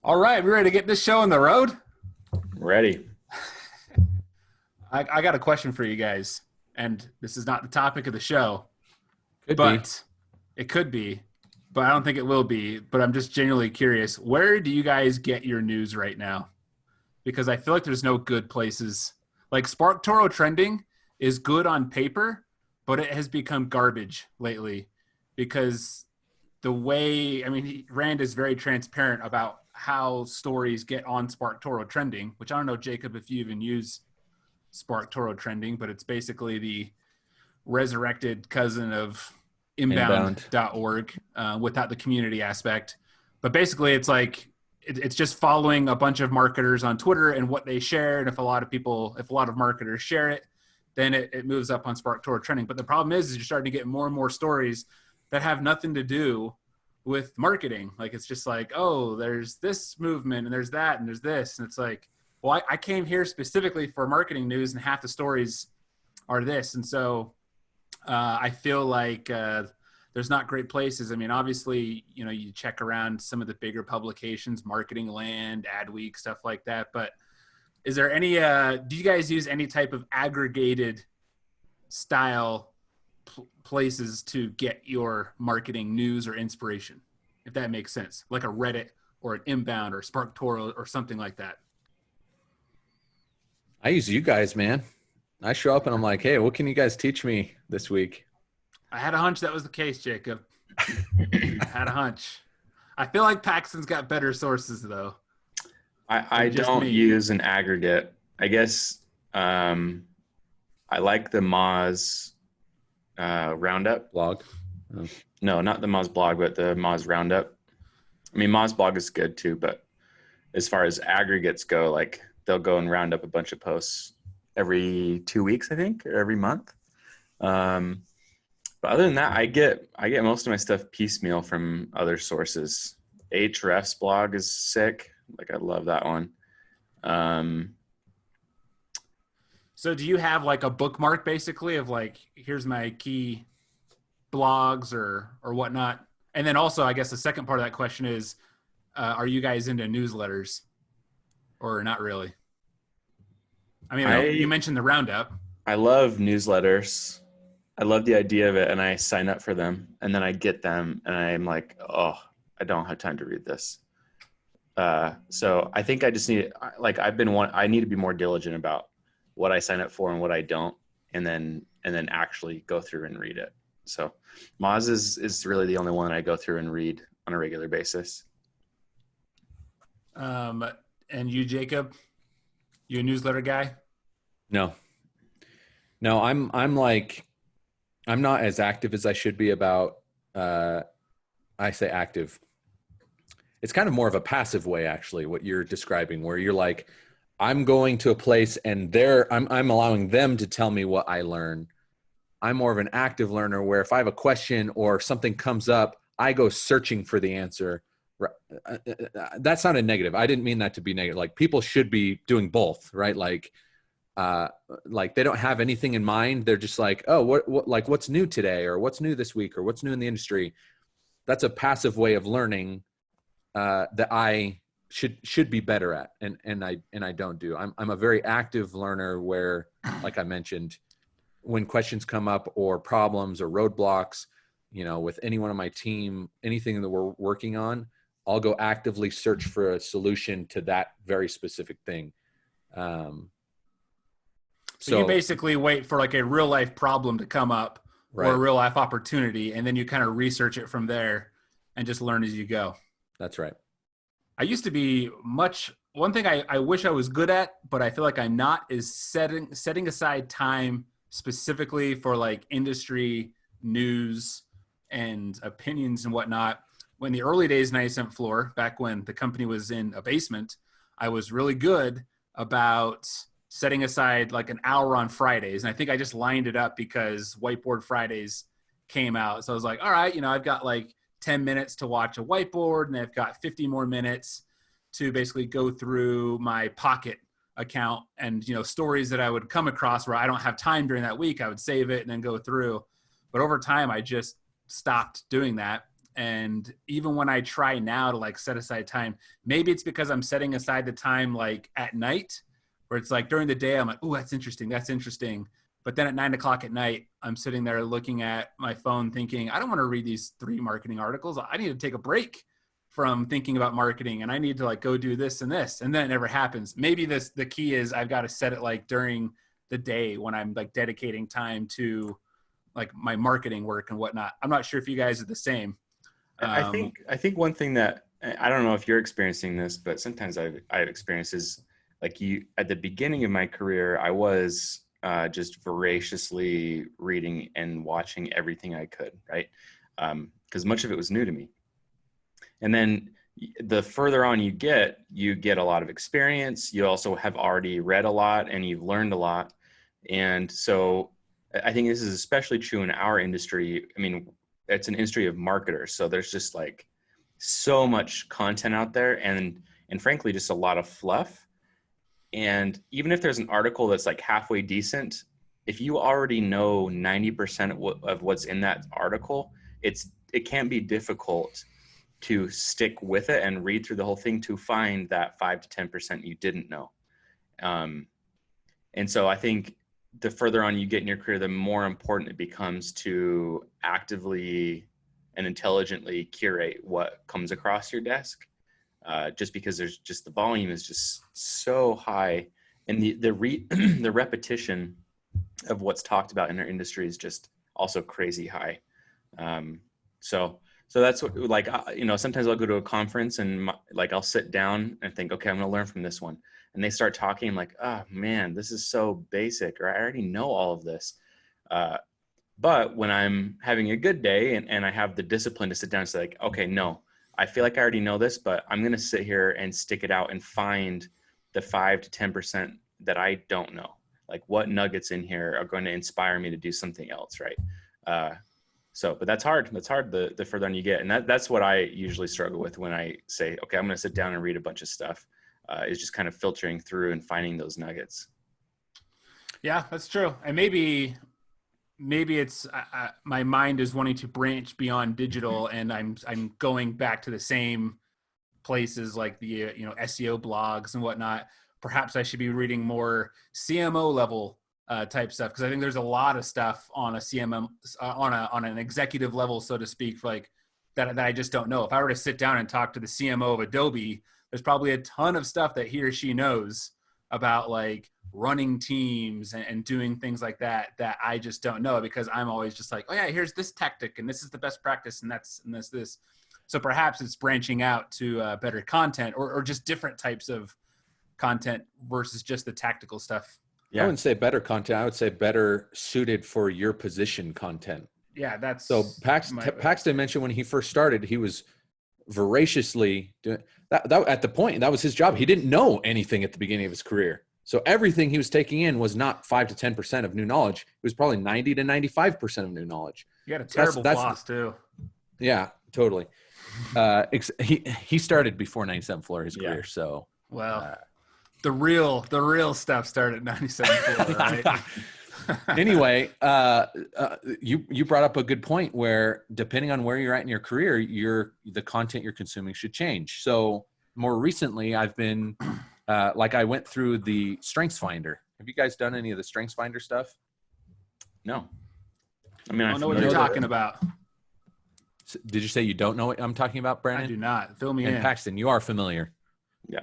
All right, we ready to get this show on the road? Ready. I got a question for you guys, and this is not the topic of the show, Could be. but it could be, but I don't think it will be. But I'm just genuinely curious. Where do you guys get your news right now? Because I feel like there's no good places. Like SparkToro trending is good on paper, but it has become garbage lately because the way, Rand is very transparent about how stories get on SparkToro trending, which I don't know, Jacob, if you even use SparkToro trending, but it's basically the resurrected cousin of inbound.org without the community aspect. But basically it's like, it's just following a bunch of marketers on Twitter and what they share. And if a lot of marketers share it, then it moves up on SparkToro trending. But the problem is you're starting to get more and more stories that have nothing to do with marketing. Like, it's just like, oh, there's this movement and there's that and there's this. And it's like, well, I came here specifically for marketing news and half the stories are this. And so I feel like there's not great places. I mean, obviously, you check around some of the bigger publications, Marketing Land, Adweek, stuff like that. But is there any, do you guys use any type of aggregated style places to get your marketing news or inspiration, if that makes sense? Like a Reddit or an Inbound or SparkToro or something like that. I use you guys, man. I show up and I'm like, hey, what can you guys teach me this week? I had a hunch that was the case, Jacob. I had a hunch. I feel like Paxton's got better sources, though. I don't use an aggregate. I guess I like the Moz Roundup. Blog? Oh. No, not the Moz blog, but the Moz Roundup. I mean, Moz blog is good too, but as far as aggregates go, like they'll go and round up a bunch of posts every 2 weeks, I think, or every month. But other than that, I get most of my stuff piecemeal from other sources. Hrefs blog is sick. Like, I love that one. So do you have like a bookmark basically of like, here's my key blogs or whatnot? And then also, I guess the second part of that question is, are you guys into newsletters or not really? I mean, you mentioned the Roundup. I love newsletters. I love the idea of it, and I sign up for them, and then I get them, and I'm like, oh, I don't have time to read this. So I think I just need, like, I need to be more diligent about what I sign up for and what I don't, and then actually go through and read it. So Moz is really the only one I go through and read on a regular basis. And you, Jacob, you a newsletter guy? No, I'm not as active as I should be about, I say active. It's kind of more of a passive way, actually, what you're describing, where you're like, I'm going to a place and I'm allowing them to tell me what I learn. I'm more of an active learner where if I have a question or something comes up, I go searching for the answer. That sounded negative. I didn't mean that to be negative. Like, people should be doing both, right? Like they don't have anything in mind. They're just like, oh, what, like, what's new today, or what's new this week, or what's new in the industry. That's a passive way of learning that I should be better at. And I don't do. I'm a very active learner where, like I mentioned, when questions come up or problems or roadblocks, with anyone on my team, anything that we're working on, I'll go actively search for a solution to that very specific thing. So you basically wait for like a real life problem to come up, right, or a real life opportunity, and then you kind of research it from there and just learn as you go. That's right. I used to be one thing I wish I was good at, but I feel like I'm not, is setting aside time specifically for like industry news and opinions and whatnot. When the early days in Ascent Floor, back when the company was in a basement, I was really good about setting aside like an hour on Fridays. And I think I just lined it up because Whiteboard Fridays came out. So I was like, all right, I've got like 10 minutes to watch a whiteboard, and I've got 50 more minutes to basically go through my Pocket account and, stories that I would come across where I don't have time during that week. I would save it and then go through. But over time, I just stopped doing that. And even when I try now to like set aside time, maybe it's because I'm setting aside the time like at night, where it's like during the day I'm like, oh, that's interesting, that's interesting. But then at 9 o'clock at night, I'm sitting there looking at my phone thinking, I don't want to read these 3 marketing articles. I need to take a break from thinking about marketing, and I need to like go do this and this. And then it never happens. Maybe the key is I've got to set it like during the day when I'm like dedicating time to like my marketing work and whatnot. I'm not sure if you guys are the same. I think one thing that, I don't know if you're experiencing this, but sometimes I've experienced is like at the beginning of my career, I was just voraciously reading and watching everything I could, right? Because much of it was new to me. And then the further on you get a lot of experience. You also have already read a lot and you've learned a lot. And so I think this is especially true in our industry. I mean, it's an industry of marketers. So there's just like so much content out there and frankly, just a lot of fluff. And even if there's an article that's like halfway decent, if you already know 90% of what's in that article, it can be difficult to stick with it and read through the whole thing to find that 5 to 10% you didn't know. And so I think the further on you get in your career, the more important it becomes to actively and intelligently curate what comes across your desk. Just because there's just the volume is just so high, and the repetition of what's talked about in our industry is just also crazy high. So that's what, like, sometimes I'll go to a conference and like I'll sit down and think, okay, I'm going to learn from this one. And they start talking, I'm like, oh man, this is so basic, or I already know all of this. But when I'm having a good day and I have the discipline to sit down and say like, okay, no, I feel like I already know this, but I'm going to sit here and stick it out and find the 5 to 10% that I don't know. Like what nuggets in here are going to inspire me to do something else. Right. But that's hard. That's hard the further on you get. And that's what I usually struggle with when I say, okay, I'm going to sit down and read a bunch of stuff, is just kind of filtering through and finding those nuggets. Yeah, that's true. And maybe it's my mind is wanting to branch beyond digital, and I'm going back to the same places like the SEO blogs and whatnot. Perhaps I should be reading more CMO level type stuff, because I think there's a lot of stuff on a CMM on an executive level, so to speak, like that I just don't know. If I were to sit down and talk to the CMO of Adobe, there's probably a ton of stuff that he or she knows about like running teams and doing things like that I just don't know, because I'm always just like, oh yeah, here's this tactic and this is the best practice and this. So perhaps it's branching out to better content or just different types of content versus just the tactical stuff. Yeah. I wouldn't say better content. I would say better suited for your position content. Yeah, that's so. Paxton mentioned when he first started, he was voraciously doing that. At the point, that was his job. He didn't know anything at the beginning of his career. So everything he was taking in was not 5 to 10% of new knowledge. It was probably 90 to 95% of new knowledge. You got a terrible boss too. Yeah, totally. He started before 97 floor his career. So the real stuff started at 97 floor, right? Anyway, you brought up a good point where depending on where you're at in your career, the content you're consuming should change. So more recently, I've been I went through the Strengths Finder. Have you guys done any of the Strengths Finder stuff? No. I mean, I don't know what you're talking about. Did you say you don't know what I'm talking about, Brandon? I do not. Fill me in. And Paxton, you are familiar. Yeah.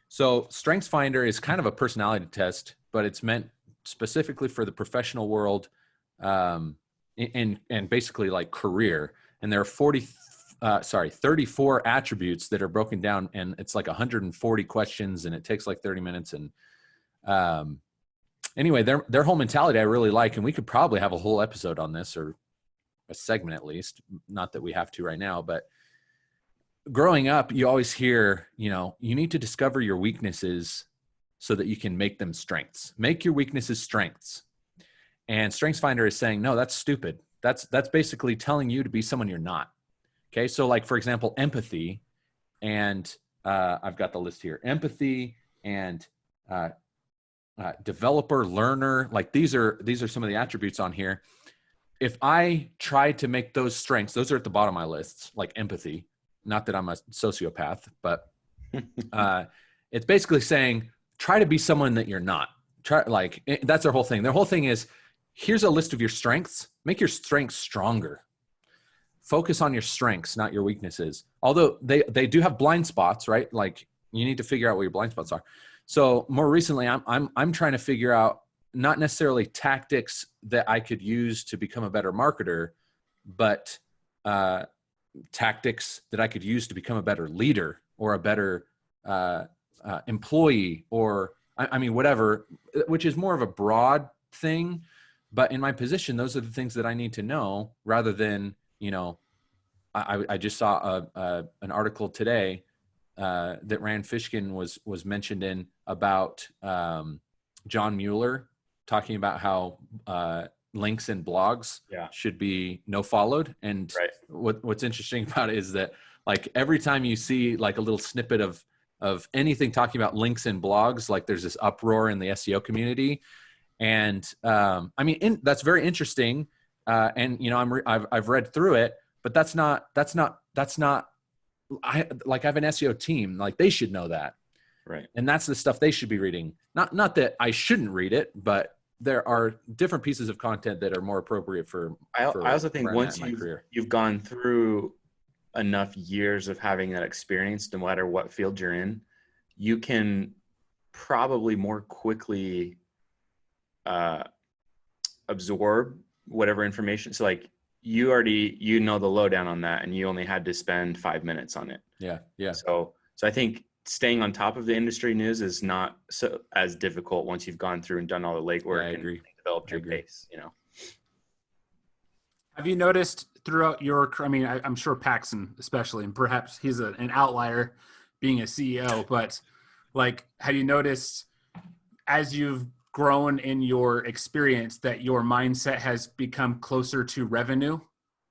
So Strengths Finder is kind of a personality test, but it's meant specifically for the professional world, and basically like career. And there are 34 attributes that are broken down, and it's like 140 questions, and it takes like 30 minutes. And anyway, their whole mentality I really like, and we could probably have a whole episode on this, or a segment at least. Not that we have to right now, but growing up, you always hear, you need to discover your weaknesses so that you can make them strengths. Make your weaknesses strengths. And Strengths Finder is saying, no, that's stupid. That's basically telling you to be someone you're not. Okay. So like, for example, empathy, and I've got the list here, empathy and developer, learner, like these are some of the attributes on here. if I try to make those strengths, those are at the bottom of my lists, like empathy. Not that I'm a sociopath, but it's basically saying try to be someone that you're not. That's their whole thing. Their whole thing is here's a list of your strengths. Make your strengths stronger. Focus on your strengths, not your weaknesses. Although they do have blind spots, right? Like you need to figure out what your blind spots are. So more recently, I'm trying to figure out not necessarily tactics that I could use to become a better marketer, but tactics that I could use to become a better leader or a better employee, or I mean, whatever, which is more of a broad thing. But in my position, those are the things that I need to know rather than, I just saw an article today that Rand Fishkin was mentioned in about John Mueller talking about how links in blogs should be no followed. And what's interesting about it is that like every time you see like a little snippet of anything talking about links in blogs, like there's this uproar in the SEO community. And I mean, that's very interesting. And I've read through it, but that's not, I have an SEO team, like they should know that. Right. And that's the stuff they should be reading. Not that I shouldn't read it, but there are different pieces of content that are more appropriate for I also think once you've gone through enough years of having that experience, no matter what field you're in, you can probably more quickly absorb whatever information. So like you know the lowdown on that, and you only had to spend 5 minutes on it. Yeah. So I think staying on top of the industry news is not so as difficult once you've gone through and done all the legwork and developed your base. Have you noticed throughout your, I mean, I'm sure Paxson especially, and perhaps he's an outlier being a CEO, but like, have you noticed as you've grown in your experience that your mindset has become closer to revenue?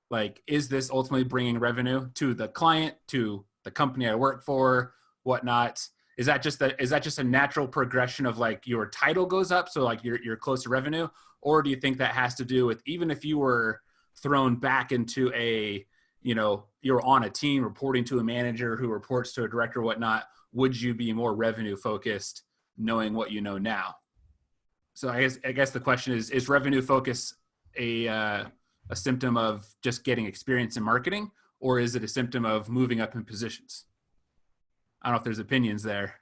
Like, is this ultimately bringing revenue to the client, to the company I work for, whatnot? Is that just a natural progression of like your title goes up, so like you're close to revenue? Or do you think that has to do with, even if you were thrown back into you're on a team reporting to a manager who reports to a director, whatnot, would you be more revenue focused knowing what you know now? So I guess the question is revenue focus a symptom of just getting experience in marketing, or is it a symptom of moving up in positions? I don't know if there's opinions there.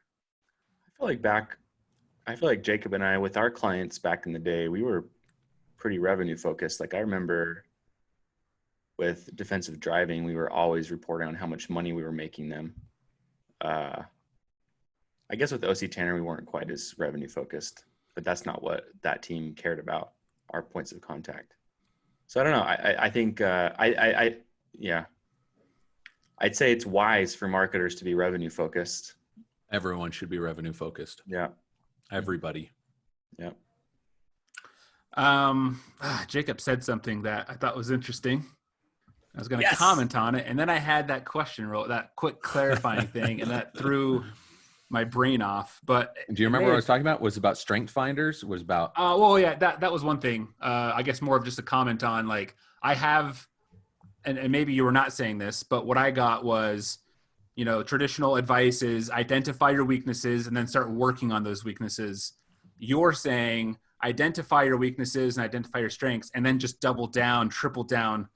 I feel like Jacob and I, with our clients back in the day, we were pretty revenue focused. Like I remember with defensive driving, we were always reporting on how much money we were making them. I guess with OC Tanner, we weren't quite as revenue focused, but that's not what that team cared about, our points of contact. So I don't know. I think, I'd say it's wise for marketers to be revenue focused. Everyone should be revenue focused. Yeah. Everybody. Yeah. Jacob said something that I thought was interesting. I was going to comment on it, and then I had that question, that quick clarifying thing, and that threw my brain off. But do you remember what I was talking about? Was about strength finders? Was about that was one thing. I guess more of just a comment on like I have, and maybe you were not saying this, but what I got was, traditional advice is identify your weaknesses and then start working on those weaknesses. You're saying identify your weaknesses and identify your strengths, and then just double down, triple down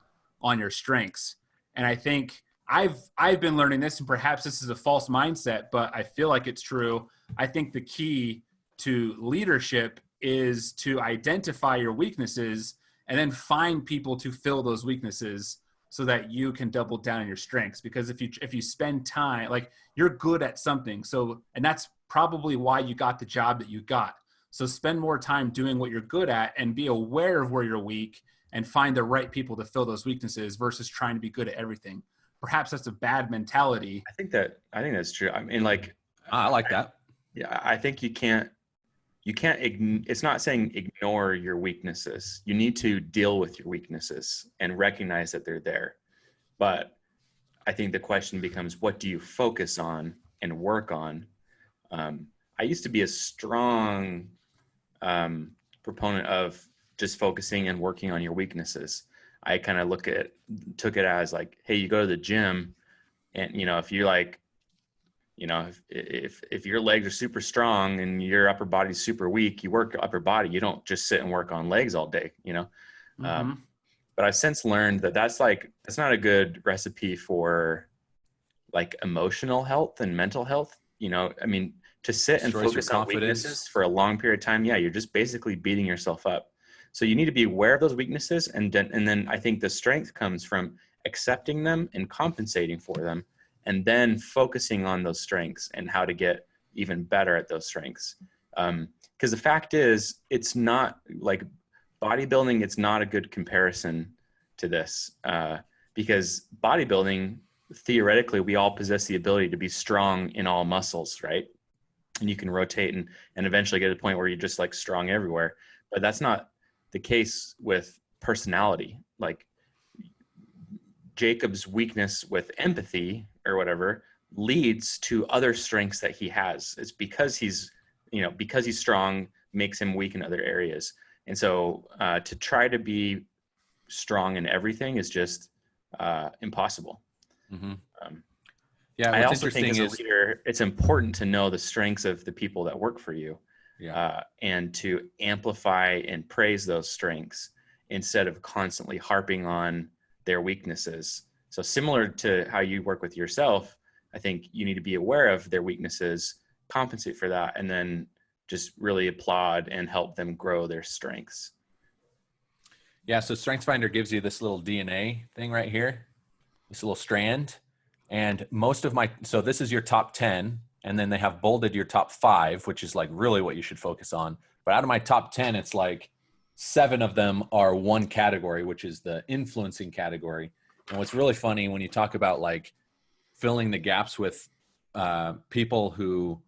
on your strengths. And I think I've been learning this, and perhaps this is a false mindset, but I feel like it's true. I think the key to leadership is to identify your weaknesses and then find people to fill those weaknesses so that you can double down on your strengths. Because if you spend time, like you're good at something, and that's probably why you got the job that you got. So spend more time doing what you're good at and be aware of where you're weak and find the right people to fill those weaknesses versus trying to be good at everything. Perhaps that's a bad mentality. I think that's true. I mean, like, I like that. Yeah. I think you can't, it's not saying ignore your weaknesses. You need to deal with your weaknesses and recognize that they're there. But I think the question becomes, what do you focus on and work on? I used to be a strong proponent of just focusing and working on your weaknesses. I kind of took it as like, hey, you go to the gym, and if you like, if your legs are super strong and your upper body's super weak, you work upper body. You don't just sit and work on legs all day, Mm-hmm. But I've since learned that that's not a good recipe for like emotional health and mental health. I mean, to sit and Destroys your focus on confidence. weaknesses for a long period of time, yeah, you're just basically beating yourself up. So you need to be aware of those weaknesses, and then I think the strength comes from accepting them and compensating for them, and then focusing on those strengths and how to get even better at those strengths. Because the fact is, it's not like bodybuilding. It's not a good comparison to this, because bodybuilding, theoretically, we all possess the ability to be strong in all muscles, right? And you can rotate and eventually get to the point where you're just like strong everywhere. But that's not the case with personality. Like Jacob's weakness with empathy or whatever leads to other strengths that he has. It's because he's strong makes him weak in other areas. And so to try to be strong in everything is just impossible. Mm-hmm. Yeah, I also think as a leader, it's important to know the strengths of the people that work for you, and to amplify and praise those strengths instead of constantly harping on their weaknesses. So similar to how you work with yourself, I think you need to be aware of their weaknesses, compensate for that, and then just really applaud and help them grow their strengths. Yeah, so StrengthsFinder gives you this little DNA thing right here, this little strand. And so this is your top 10, and then they have bolded your top 5, which is like really what you should focus on. But out of my top 10, it's like 7 of them are one category, which is the influencing category. And what's really funny when you talk about like filling the gaps with people who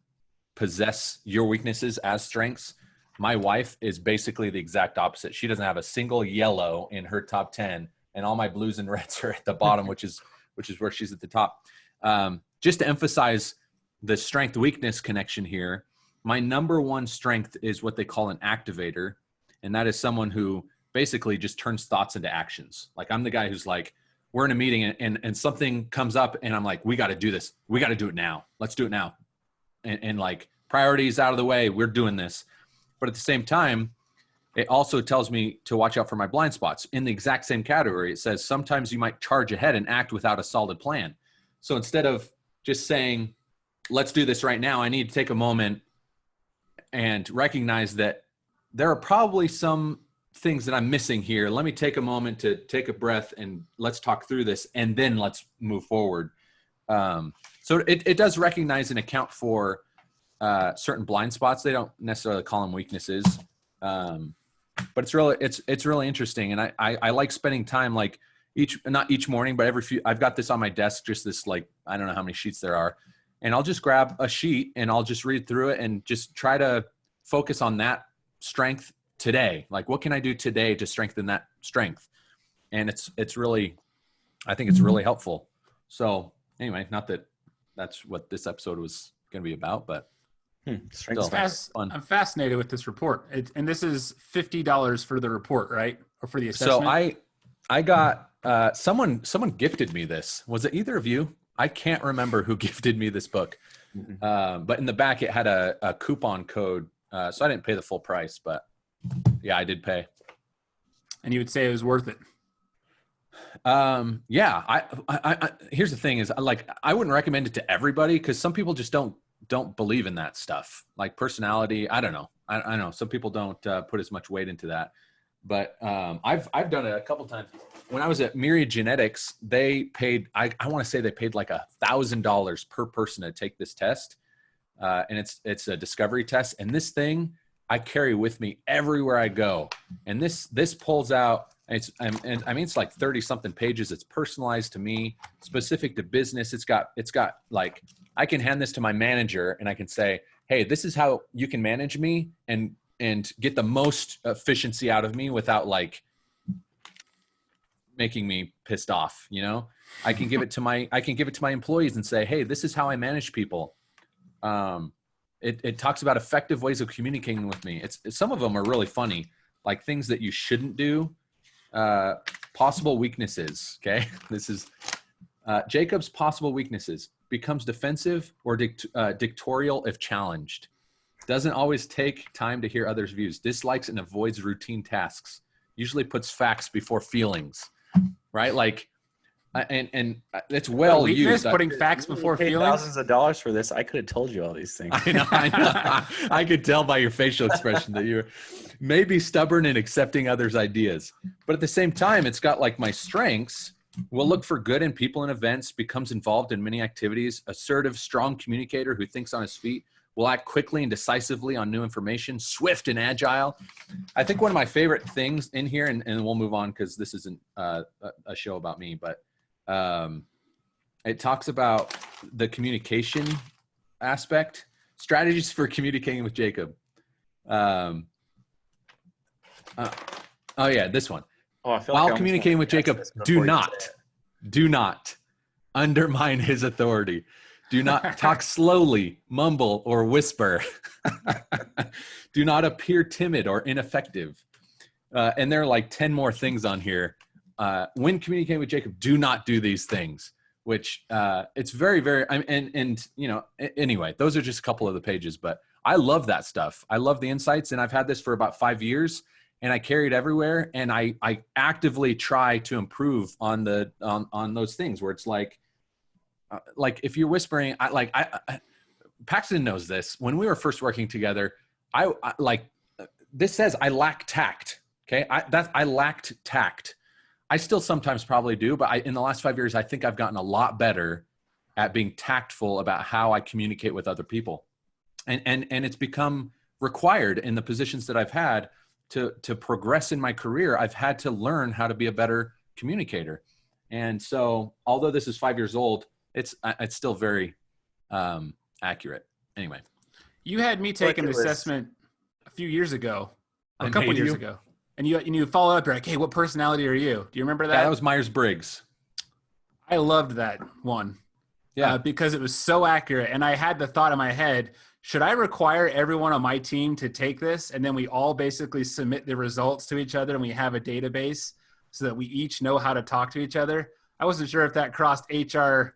possess your weaknesses as strengths, my wife is basically the exact opposite. She doesn't have a single yellow in her top 10, and all my blues and reds are at the bottom, which is where she's at the top. Just to emphasize the strength weakness connection here, my number one strength is what they call an activator. And that is someone who basically just turns thoughts into actions. Like I'm the guy who's like, we're in a meeting and something comes up and I'm like, we got to do this. We got to do it now. Let's do it now. And like priorities out of the way, we're doing this. But at the same time, it also tells me to watch out for my blind spots. In the exact same category, it says sometimes you might charge ahead and act without a solid plan. So instead of just saying, let's do this right now, I need to take a moment and recognize that there are probably some things that I'm missing here. Let me take a moment to take a breath and let's talk through this, and then let's move forward. So it does recognize and account for certain blind spots. They don't necessarily call them weaknesses. But it's really interesting. And I like spending time like not each morning, but I've got this on my desk, just this, like, I don't know how many sheets there are. And I'll just grab a sheet and I'll just read through it and just try to focus on that strength today. Like, what can I do today to strengthen that strength? And I think it's really helpful. So anyway, not that that's what this episode was going to be about, but I'm fascinated with this report. And this is $50 for the report, right? Or for the assessment? So I got someone gifted me this. Was it either of you? I can't remember who gifted me this book. But in the back it had a coupon code. So I didn't pay the full price, but yeah, I did pay. And you would say it was worth it? Yeah. I here's the thing is, like, I wouldn't recommend it to everybody because some people just don't believe in that stuff, like personality. I don't know. I know some people don't put as much weight into that, but I've done it a couple times. When I was at Myriad Genetics, they paid, I want to say they paid like $1,000 per person to take this test. And it's a discovery test. And this thing I carry with me everywhere I go. And this pulls out, it's like 30 something pages. It's personalized to me, specific to business. It's got like, I can hand this to my manager and I can say, hey, this is how you can manage me and get the most efficiency out of me without like making me pissed off. I can give it to my employees and say, hey, this is how I manage people. It talks about effective ways of communicating with me. Some of them are really funny. like things that you shouldn't do. Possible weaknesses. Okay. This is Jacob's possible weaknesses: becomes defensive or dictatorial if challenged. Doesn't always take time to hear others' views. Dislikes and avoids routine tasks. Usually puts facts before feelings. Right? Like, and it's well weakness, used. putting facts before paid feelings. thousands of dollars for this. I could have told you all these things. I know. I could tell by your facial expression that you're maybe stubborn in accepting others' ideas. But at the same time, it's got like my strengths. Will look for good in people and events, becomes involved in many activities, assertive, strong communicator who thinks on his feet, will act quickly and decisively on new information, swift and agile. I think one of my favorite things in here, and we'll move on because this isn't a show about me, but it talks about the communication aspect, strategies for communicating with Jacob. Oh yeah, this one. Oh, I feel While like communicating with Jacob, do not undermine his authority. Do not talk slowly, mumble, or whisper. Do not appear timid or ineffective. And there are like 10 more things on here. When communicating with Jacob, do not do these things, which it's very, very, and you know, anyway, those are just a couple of the pages, but I love that stuff. I love the insights, and I've had this for about 5 years. And I carry it everywhere, and I actively try to improve on those things where it's like if you're whispering, Paxton knows this. When we were first working together, I like this says I lack tact. Okay, I lacked tact. I still sometimes probably do, but in the last 5 years, I think I've gotten a lot better at being tactful about how I communicate with other people, and it's become required in the positions that I've had. To progress in my career, I've had to learn how to be a better communicator. And so, although this is 5 years old, it's still very accurate. Anyway, you had me take an assessment a few years ago, or a couple years ago, and you follow up. You're like, "Hey, what personality are you?" Do you remember that? Yeah, that was Myers Briggs. I loved that one. Yeah, because it was so accurate, and I had the thought in my head: should I require everyone on my team to take this, and then we all basically submit the results to each other, and we have a database so that we each know how to talk to each other? I wasn't sure if that crossed HR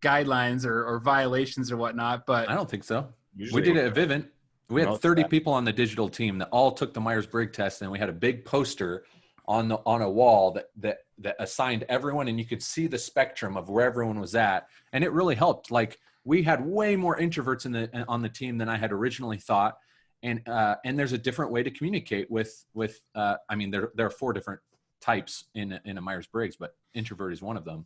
guidelines or violations or whatnot, but I don't think so. Usually, we did it at Vivint. We had 30 people on the digital team that all took the Myers-Briggs test, and we had a big poster on a wall that assigned everyone, and you could see the spectrum of where everyone was at, and it really helped. Like, we had way more introverts on the team than I had originally thought, and there's a different way to communicate with. I mean, there are 4 different types in a Myers-Briggs, but introvert is one of them,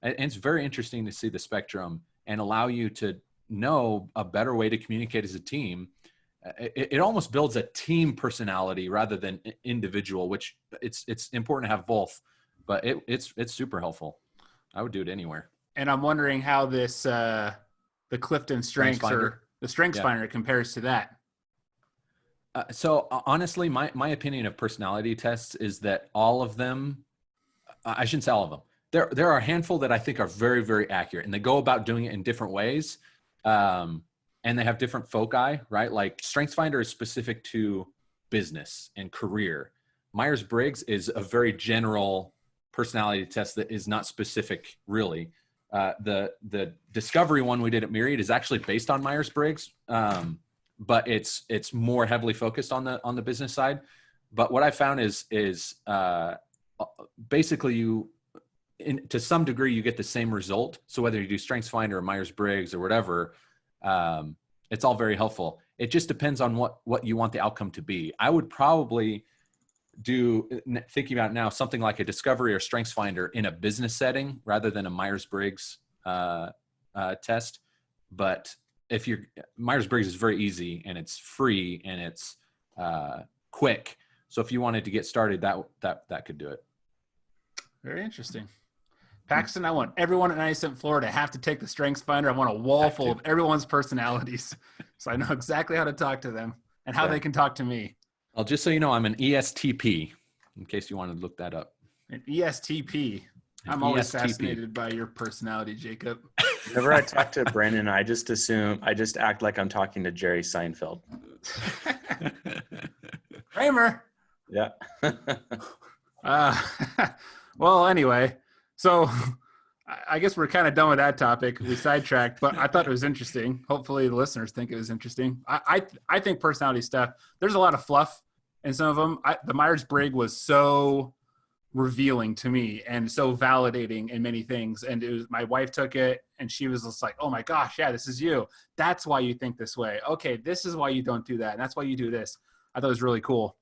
and it's very interesting to see the spectrum and allow you to know a better way to communicate as a team. It almost builds a team personality rather than individual, which it's important to have both, but it's super helpful. I would do it anywhere. And I'm wondering how this the Clifton Strengths or the Strengths Finder compares to that. So honestly, my opinion of personality tests is that all of them, I shouldn't say all of them. There are a handful that I think are very, very accurate, and they go about doing it in different ways. And they have different foci, right? Like StrengthsFinder is specific to business and career. Myers-Briggs is a very general personality test that is not specific, really. The discovery one we did at Myriad is actually based on Myers-Briggs, but it's more heavily focused on the business side. But what I found is basically to some degree you get the same result. So whether you do StrengthsFinder or Myers-Briggs or whatever, it's all very helpful. It just depends on what you want the outcome to be. I would probably do, thinking about it now, something like a discovery or StrengthsFinder in a business setting rather than a Myers-Briggs test. But Myers-Briggs is very easy and it's free and it's quick. So if you wanted to get started, that could do it. Very interesting. Paxton, I want everyone at 90 Cent Floor to have to take the Strengths Finder. I want a wall full of everyone's personalities so I know exactly how to talk to them and how they can talk to me. Well, just so you know, I'm an ESTP, in case you wanted to look that up. An ESTP. I'm always fascinated by your personality, Jacob. Whenever I talk to Brandon, I just act like I'm talking to Jerry Seinfeld. Kramer. Yeah. Uh, well, anyway, so I guess we're kind of done with that topic. We sidetracked, but I thought it was interesting. Hopefully, the listeners think it was interesting. I think personality stuff. There's a lot of fluff in some of them. The Myers Briggs was so revealing to me and so validating in many things. And it was, my wife took it and she was just like, "Oh my gosh, yeah, this is you. That's why you think this way. Okay, this is why you don't do that, and that's why you do this." I thought it was really cool.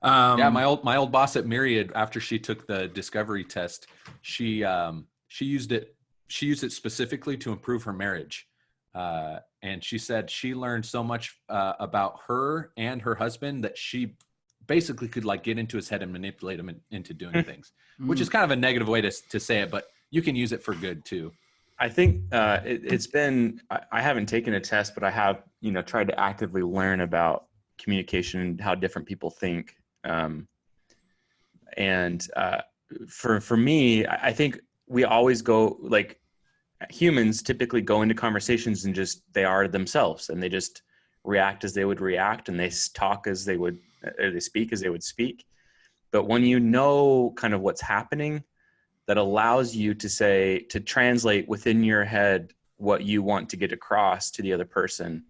Yeah, my old boss at Myriad, after she took the discovery test, she used it specifically to improve her marriage, and she said she learned so much about her and her husband that she basically could like get into his head and manipulate him into doing things, which is kind of a negative way to say it, but you can use it for good too. I think it's been, I haven't taken a test, but I have, tried to actively learn about communication and how different people think. For me, I think we always go, like, humans typically go into conversations and they are themselves, and they just react as they would react, and they talk as they would, or they speak as they would speak. But when you know kind of what's happening, that allows you to translate within your head what you want to get across to the other person.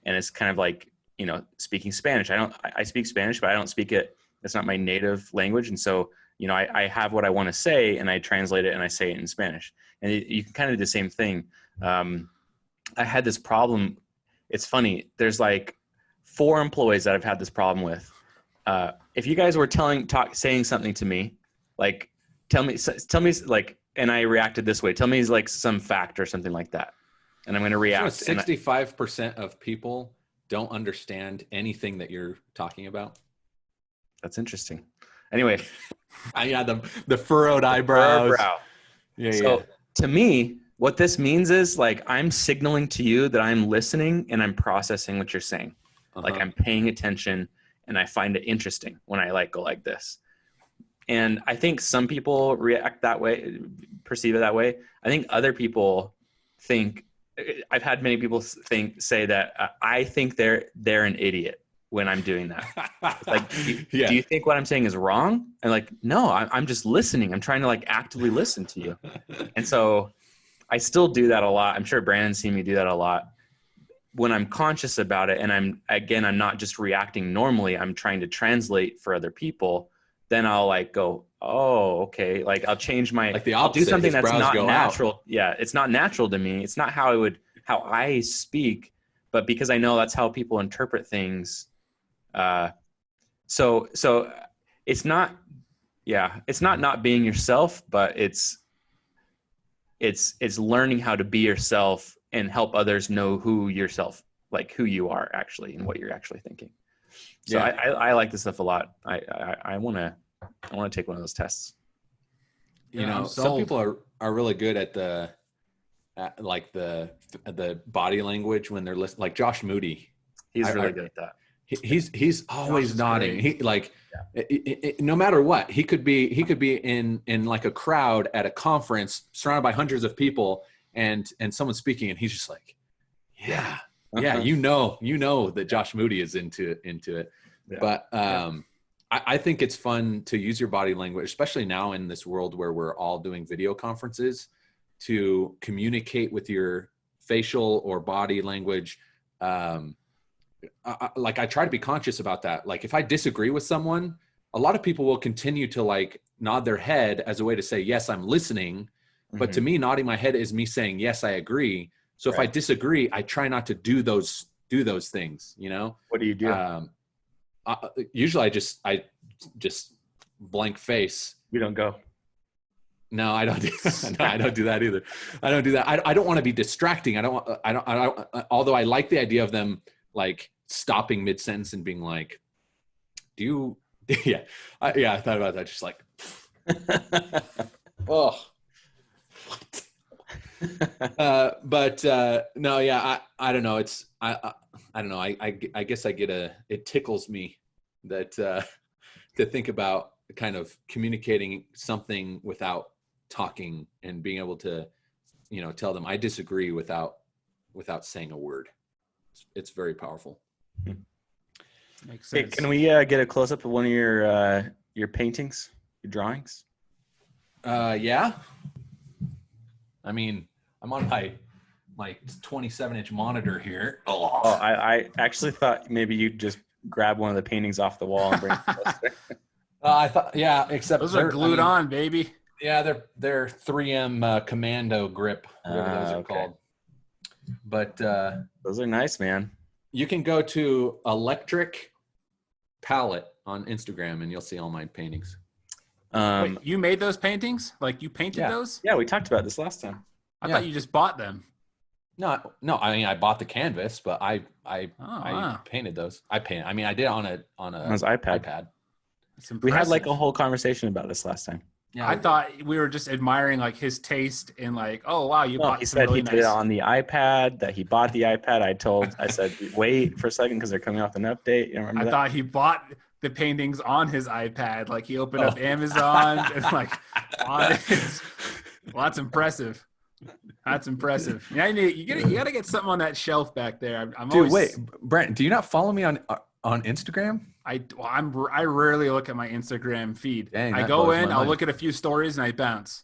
And it's kind of like, speaking Spanish. I speak Spanish, but I don't speak it. It's not my native language. And so, I have what I want to say, and I translate it and I say it in Spanish. And you can kind of do the same thing. I had this problem. It's funny. There's like 4 employees that I've had this problem with. If you guys were saying something to me, like, tell me like, and I reacted this way, tell me like some fact or something like that, and I'm going to react. 65% of people don't understand anything that you're talking about. That's interesting. Anyway, yeah, the furrowed eyebrows. So to me, what this means is, like, I'm signaling to you that I'm listening and I'm processing what you're saying. Like, I'm paying attention, and I find it interesting when I go like this. And I think some people react that way, perceive it that way. I think other people think, I've had many people say that I think they're an idiot when I'm doing that. It's like, do you think what I'm saying is wrong? And like, no, I'm just listening. I'm trying to actively listen to you. And so I still do that a lot. I'm sure Brandon's seen me do that a lot. When I'm conscious about it, and I'm not just reacting normally, I'm trying to translate for other people, then I'll go, oh, okay. I'll change my, I'll do something that's not natural. Out. Yeah. It's not natural to me. It's not how I speak, but because I know that's how people interpret things. So it's not being yourself, but it's learning how to be yourself and help others know who you are actually and what you're actually thinking. So I like this stuff a lot. I want to take one of those tests. Some people are really good at the body language when they're listening. Like Josh Moody, he's really good at that. He's always nodding. Great. No matter what, he could be in like a crowd at a conference surrounded by hundreds of people, and someone's speaking, and he's just like, yeah. You know that Josh Moody is into it. Yeah. But I think it's fun to use your body language, especially now in this world where we're all doing video conferences, to communicate with your facial or body language. I try to be conscious about that. Like, if I disagree with someone, a lot of people will continue to nod their head as a way to say, yes, I'm listening. But to me, nodding my head is me saying, yes, I agree. So if I disagree, I try not to do those things, What do you do? Usually I just blank face. You don't go. No, I don't do that. No, I don't do that either. I don't do that. I don't want to be distracting. I don't, although I like the idea of them stopping mid sentence and being like, do you, I thought about that. Just like, oh, but no, yeah, I don't know. It's, I don't know. I guess it tickles me that, to think about kind of communicating something without talking and being able to, tell them I disagree without saying a word. It's very powerful. Makes Hey, sense. can we get a close up of one of your paintings, your drawings? Yeah. I mean, I'm on my 27-inch monitor here. Oh, I actually thought maybe you'd just grab one of the paintings off the wall and bring it closer. I thought, yeah, except Those are glued on, baby. Yeah, they're 3M Commando grip, whatever those are Okay. called. But Those are nice, man. you can go to Electric Palette on Instagram, and you'll see all my paintings. Wait, you made those paintings? Like you painted Yeah. those? Yeah, we talked about this last time. I thought you just bought them. No. I mean, I bought the canvas, but I wow. painted those. I mean, I did it on his iPad. That's We had like impressive. a whole conversation about this last time. Yeah, I thought we were just admiring like his taste in like, oh wow, you bought He some said really he nice. did it on the iPad, that he bought the iPad. I said, wait for a second because they're coming off an update. You don't remember I that? thought he bought the paintings on his iPad. Like he opened up Amazon and like on it. Well, that's impressive. That's impressive. Yeah, you got to get something on that shelf back there. I'm dude, always, wait, Brent, do you not follow me on Instagram? I rarely look at my Instagram feed. Dang, I that go blows in, my I'll mind. look at a few stories, and I bounce.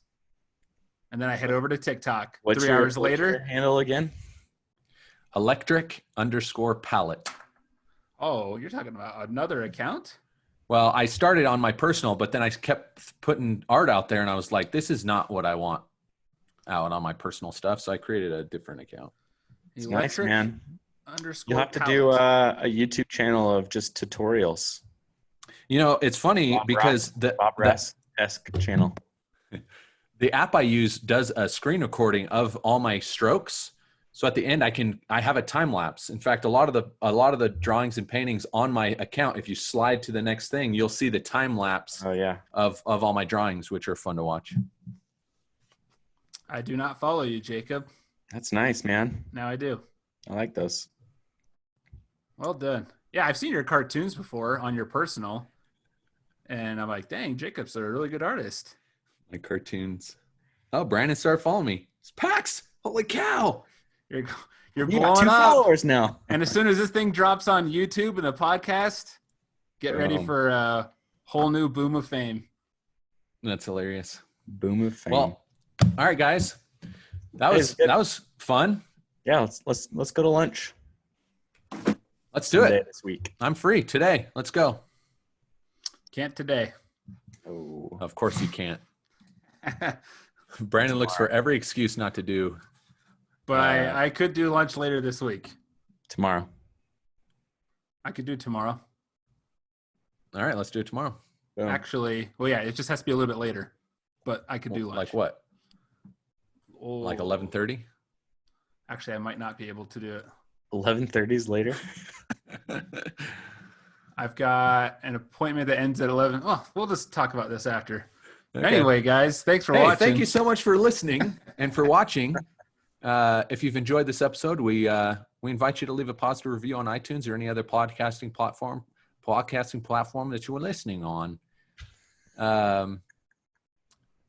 And then I head over to TikTok. What's 3 your hours later. handle again? Electric_palette. Oh, you're talking about another account? Well, I started on my personal, but then I kept putting art out there, and I was like, this is not what I want out on my personal stuff. So I created a different account. It's nice, man. _palette. You'll have to do a YouTube channel of just tutorials. You know, it's funny because Bob Ross-esque channel. the app I use does a screen recording of all my strokes. So at the end, I have a time lapse. In fact, a lot of the drawings and paintings on my account, if you slide to the next thing, you'll see the time lapse. Oh yeah, of all my drawings, which are fun to watch. I do not follow you, Jacob. that's nice, man. Now I do. I like those. Well done. Yeah, I've seen your cartoons before on your personal. And I'm like, dang, Jacob's a really good artist. My cartoons. Oh, Brandon started following me. It's Pax. Holy cow. You're You blowing got 2 up. followers now. And as soon as this thing drops on YouTube and the podcast, get ready Boom. for a whole new boom of fame. That's hilarious. Boom of fame. Well, all right, guys. That was fun. Yeah, let's go to lunch. Let's do Someday it. this week. I'm free today. Let's go. Can't today. Oh, Of course you can't. Brandon looks for every excuse not to do. But I could do lunch later this week. tomorrow. I could do tomorrow. All right, let's do it tomorrow. Boom. Actually, well, yeah, it just has to be a little bit later. But I could do lunch. Like what? Oh, Like 11:30? Actually, I might not be able to do it. 11:30s later. I've got an appointment that ends at 11. Oh, we'll just talk about this after. Okay. Anyway, guys, thanks for Hey, watching. thank you so much for listening and for watching. If you've enjoyed this episode, we invite you to leave a positive review on iTunes or any other podcasting platform that you are listening on.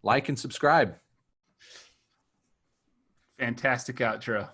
Like and subscribe. Fantastic outro.